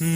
If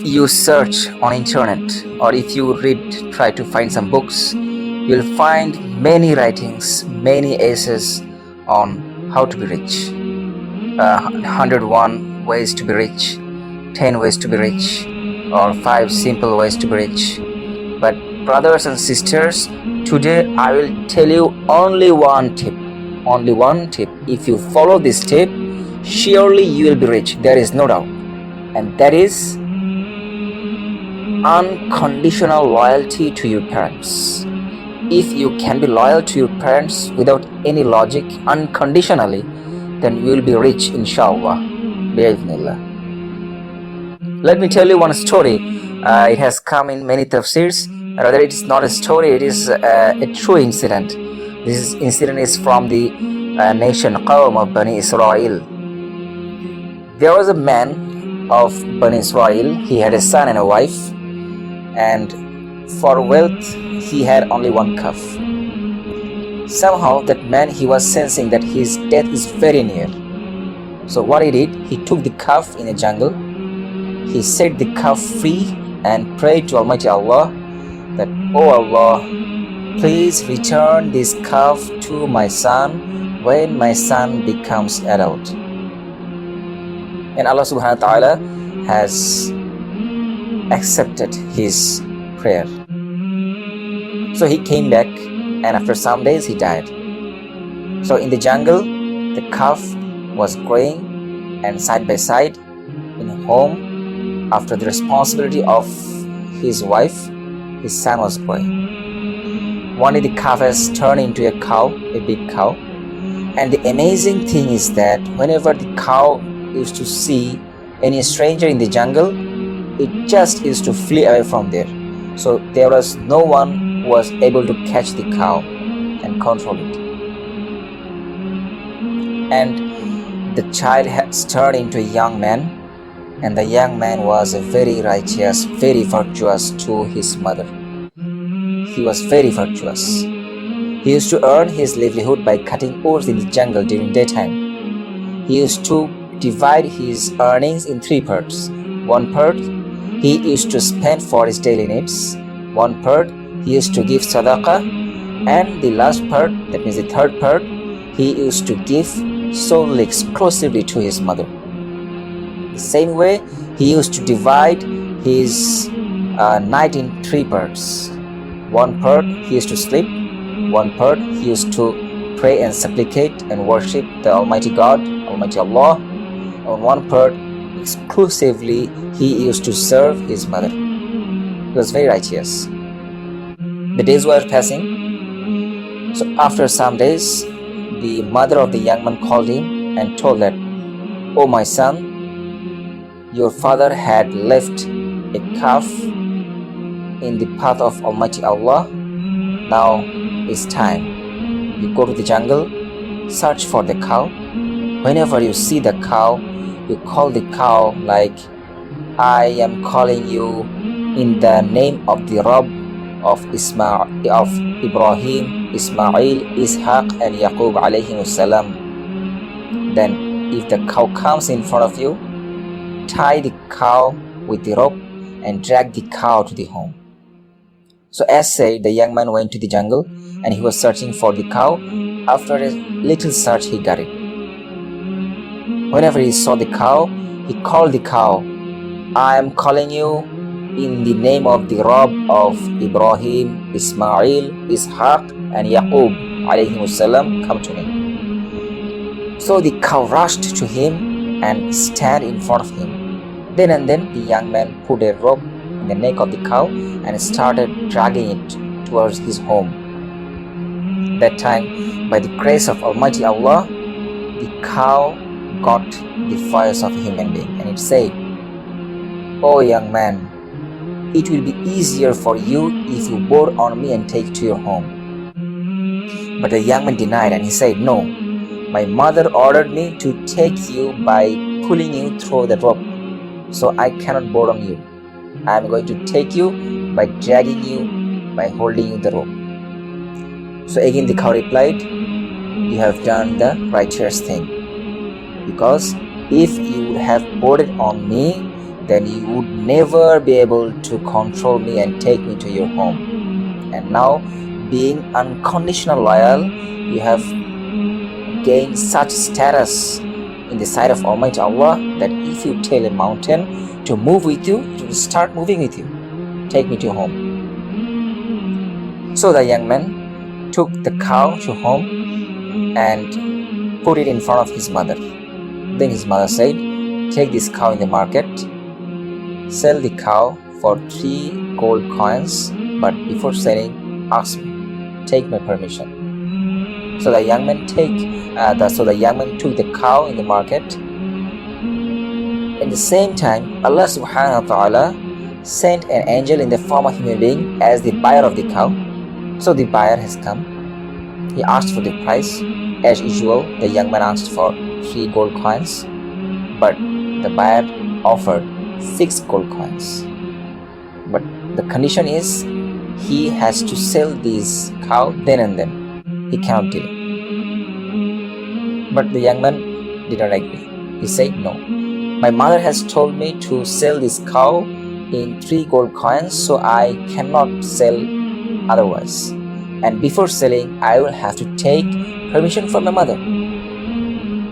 you search on internet or if you try to find some books, you'll find many writings, many essays on how to be rich. 101 ways to be rich, 10 ways to be rich, or 5 simple ways to be rich. But brothers and sisters, today I will tell you only one tip. Only one tip. If you follow this tip, surely you will be rich. There is no doubt. And that is unconditional loyalty to your parents. If you can be loyal to your parents without any logic, unconditionally, then you will be rich, inshallah. Bi'idhnillah. Let me tell you one story. It has come in many tafsirs. Rather, it is not a story, it is a true incident. This incident is from the nation Qawm of Bani Israel. There was a man of Bani Israel. He had a son and a wife, and for wealth he had only one calf. Somehow that man, he was sensing that his death is very near. So what he did, he took the calf in a jungle. He set the calf free and prayed to Almighty Allah that, "Oh Allah, please return this calf to my son when my son becomes adult." And Allah subhanahu wa ta'ala has accepted his prayer. So he came back, and after some days he died. So in the jungle, the calf was growing, and side by side in home, after the responsibility of his wife, his son was growing. One day the calf has turned into a cow, a big cow. And the amazing thing is that whenever the cow used to see any stranger in the jungle, it just used to flee away from there. So there was no one who was able to catch the cow and control it. And the child has turned into a young man, and the young man was very righteous, very virtuous to his mother. He was very virtuous. He used to earn his livelihood by cutting wood in the jungle during daytime. He used to divide his earnings in 3 parts. 1 part he used to spend for his daily needs. 1 part he used to give sadaqah, and the last part, that means the 3rd part, he used to give solely exclusively to his mother. The same way, he used to divide his night in 3 parts. 1 part he used to sleep, 1 part he used to pray and supplicate and worship the Almighty God, Almighty Allah, and 1 part exclusively he used to serve his mother. He was very righteous. The days were passing. So after some days, the mother of the young man called him and told that, "Oh my son, your father had left a calf in the path of Almighty Allah. Now it's time. You go to the jungle, search for the cow. Whenever you see the cow, you call the cow like, 'I am calling you in the name of the Rabb of Ibrahim, Ismail, Ishaq, and Yaqub alayhim salam.' Then if the cow comes in front of you, tie the cow with the rope and drag the cow to the home." So as said, the young man went to the jungle and he was searching for the cow. After a little search, he got it. Whenever he saw the cow, he called the cow, "I am calling you in the name of the Rabb of Ibrahim, Ismail, Ishaq, and Yaqub alayhim salam, come to me." So the cow rushed to him and stand in front of him. Then and then the young man put a rope in the neck of the cow and started dragging it towards his home. That time, by the grace of Almighty Allah, the cow got the voice of a human being, and it said, "Oh young man, it will be easier for you if you board on me and take it to your home." But the young man denied, and he said, "No, my mother ordered me to take you by pulling you through the rope. so I cannot board on you. I am going to take you by dragging you, by holding you the rope. So again the cow replied, you have done the righteous thing, because if you would have boarded on me, then you would never be able to control me and take me to your home. And now, being unconditional loyal, you have gained such status in the sight of Almighty Allah that if you tell a mountain to move with you, it will start moving with you. Take me to your home. So the young man took the cow to home and put it in front of his mother. Then his mother said, take this cow in the market, sell the cow for 3 gold coins, but before selling, ask me, take my permission. So the young man took the cow in the market. In the same time, Allah subhanahu wa ta'ala sent an angel in the form of a human being as the buyer of the cow. So the buyer has come. He asked for the price. As usual, the young man asked for 3 gold coins, but the buyer offered 6 gold coins. But the condition is he has to sell this cow then and then. He cannot delay. But the young man did not agree. He said, no. My mother has told me to sell this cow in 3 gold coins, so I cannot sell otherwise. And before selling, I will have to take permission from my mother.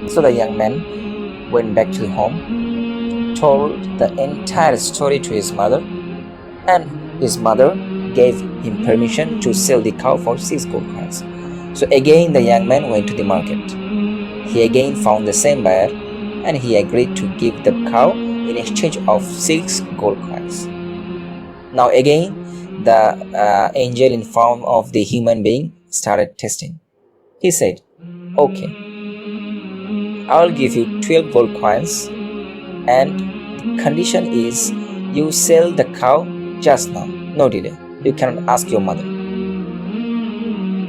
So the young man went back to the home, told the entire story to his mother, and his mother gave him permission to sell the cow for 6 gold coins. So again the young man went to the market. He again found the same buyer, and he agreed to give the cow in exchange of 6 gold coins. Now again the angel in form of the human being started testing. He said, okay, I will give you 12 gold coins, and the condition is you sell the cow just now, no delay. You cannot ask your mother.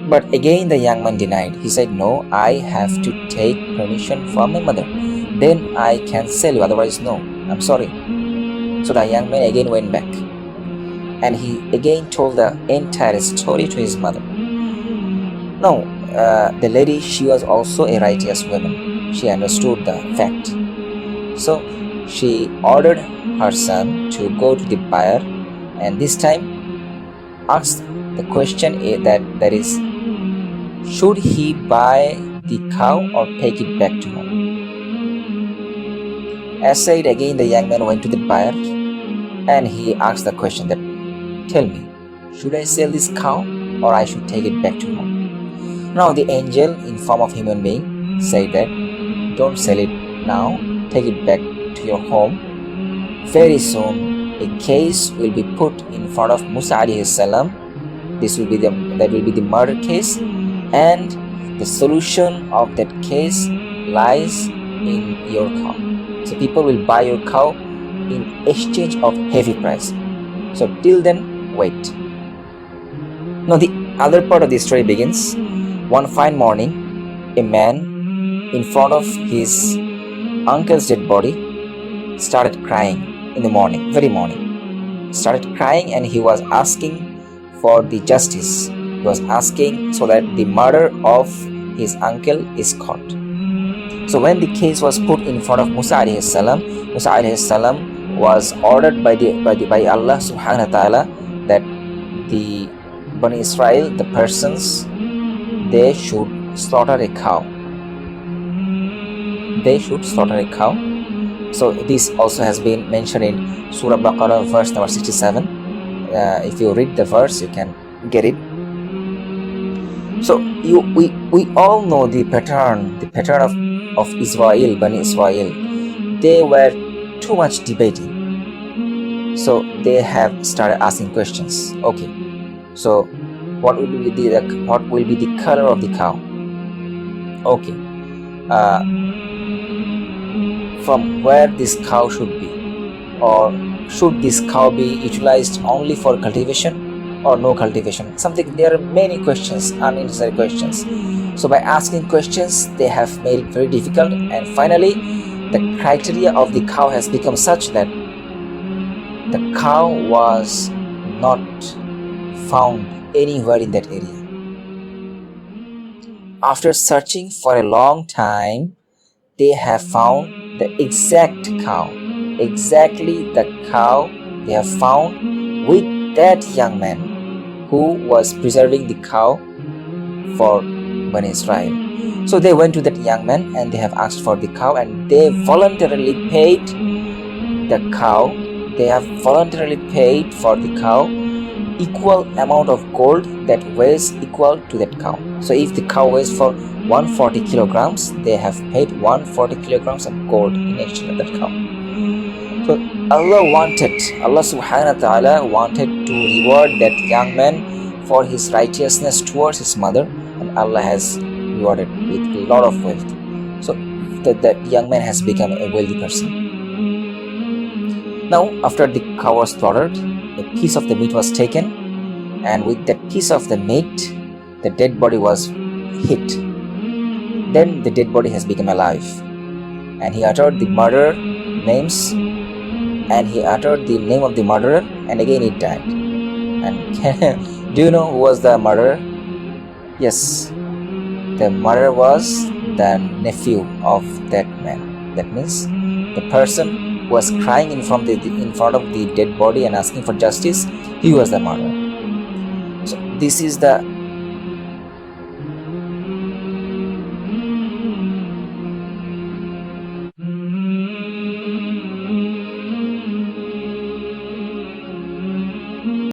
But again the young man denied. He said, no, I have to take permission from my mother. Then I can sell you, otherwise no, I'm sorry. So the young man again went back, and he again told the entire story to his mother. Now, the lady, she was also a righteous woman. She understood the fact. So she ordered her son to go to the buyer, and this time asked the question that is, should he buy the cow or take it back to home? As said, again the young man went to the buyer, and he asked the question that, tell me, should I sell this cow or I should take it back to home? Now the angel in form of human being said that, don't sell it now, take it back to your home. Very soon a case will be put in front of Musa alayhi salam. That will be the murder case, and the solution of that case lies in your cow. So people will buy your cow in exchange of heavy price. So till then, wait. Now the other part of the story begins. One fine morning, a man in front of his uncle's dead body started crying in the morning, very morning. Started crying, and he was asking for the justice. He was asking so that the murder of his uncle is caught. So when the case was put in front of Musa alayhi salam, Musa alayhi salam was ordered by Allah subhanahu wa ta'ala that the Bani Israel, the persons, they should slaughter a cow. They should slaughter a cow. So this also has been mentioned in Surah Baqarah verse number 67. If you read the verse, you can get it. So we all know the pattern of Israel, Bani Israel. They were too much debating. So they have started asking questions. Okay, so what will be the color of the cow? Okay, from where this cow should be, or should this cow be utilized only for cultivation or no cultivation? There are many questions, unnecessary questions. So by asking questions, they have made it very difficult, and finally the criteria of the cow has become such that the cow was not found anywhere in that area. After searching for a long time, they have found the exact cow, exactly the cow they have found with that young man who was preserving the cow for Bani Israel. So they went to that young man and they have asked for the cow, and they voluntarily paid the cow. They have voluntarily paid for the cow equal amount of gold that weighs equal to that cow. So if the cow weighs for 140 kilograms, they have paid 140 kilograms of gold in exchange of that cow. So Allah subhanahu wa ta'ala wanted to reward that young man for his righteousness towards his mother, and Allah has rewarded with a lot of wealth. So that young man has become a wealthy person. Now, after the cow was slaughtered, a piece of the meat was taken, and with that piece of the meat, the dead body was hit. Then the dead body has become alive, and he uttered the murderer names, and he uttered the name of the murderer, and again it died. And do you know who was the murderer? Yes, the murderer was the nephew of that man. That means the person who was crying in front of the dead body and asking for justice, he was the murderer. So this is the